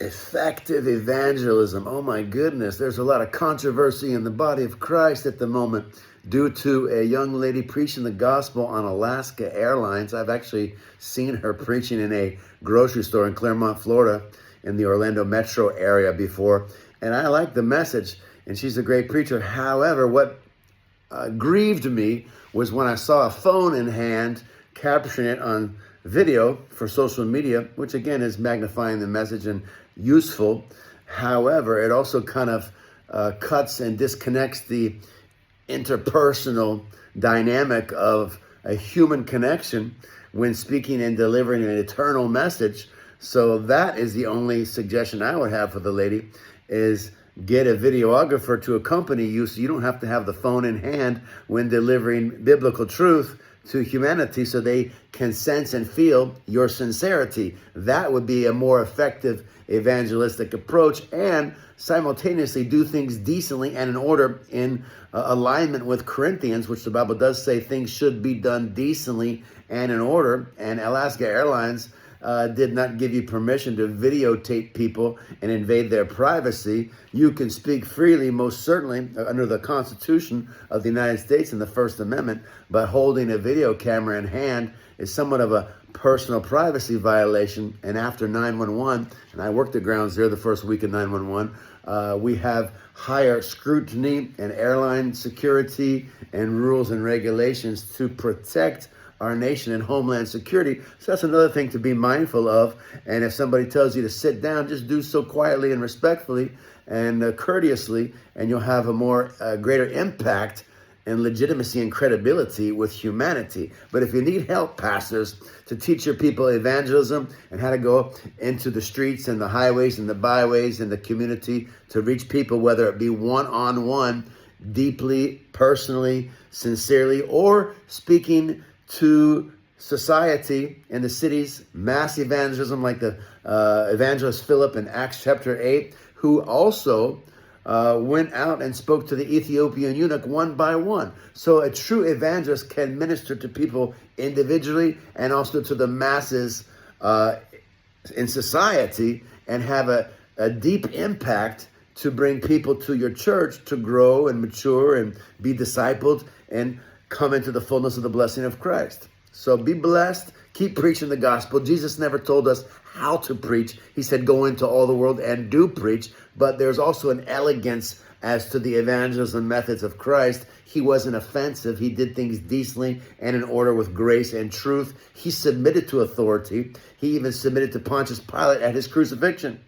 Effective evangelism. Oh my goodness, there's a lot of controversy in the body of Christ at the moment due to a young lady preaching the gospel on Alaska Airlines. I've actually seen her preaching in a grocery store in Claremont, Florida, in the Orlando metro area before, and I like the message, and she's a great preacher. However, what grieved me was when I saw a phone in hand capturing it on video for social media, which again is magnifying the message and useful. However, it also kind of cuts and disconnects the interpersonal dynamic of a human connection when speaking and delivering an eternal message. So that is the only suggestion I would have for the lady, is get a videographer to accompany you so you don't have to have the phone in hand when delivering biblical truth to humanity, so they can sense and feel your sincerity. That would be a more effective evangelistic approach, and simultaneously do things decently and in order, in alignment with Corinthians, which the Bible does say things should be done decently and in order. And Alaska Airlines did not give you permission to videotape people and invade their privacy. You can speak freely, most certainly, under the Constitution of the United States and the First Amendment, but holding a video camera in hand is somewhat of a personal privacy violation. And after 911, and I worked at Ground Zero the first week of 911, we have higher scrutiny and airline security and rules and regulations to protect our nation and homeland security. So that's another thing to be mindful of. And if somebody tells you to sit down, just do so quietly and respectfully and courteously, and you'll have a more greater impact and legitimacy and credibility with humanity. But if you need help, pastors, to teach your people evangelism and how to go into the streets and the highways and the byways and the community to reach people, whether it be one-on-one, deeply, personally, sincerely, or speaking to society in the cities, mass evangelism like the evangelist Philip in Acts chapter 8, who also went out and spoke to the Ethiopian eunuch one by one. So a true evangelist can minister to people individually and also to the masses in society and have a deep impact to bring people to your church to grow and mature and be discipled and come into the fullness of the blessing of Christ. So be blessed. Keep preaching the gospel. Jesus never told us how to preach. He said, go into all the world and do preach. But there's also an elegance as to the evangelism methods of Christ. He wasn't offensive. He did things decently and in order with grace and truth. He submitted to authority. He even submitted to Pontius Pilate at his crucifixion.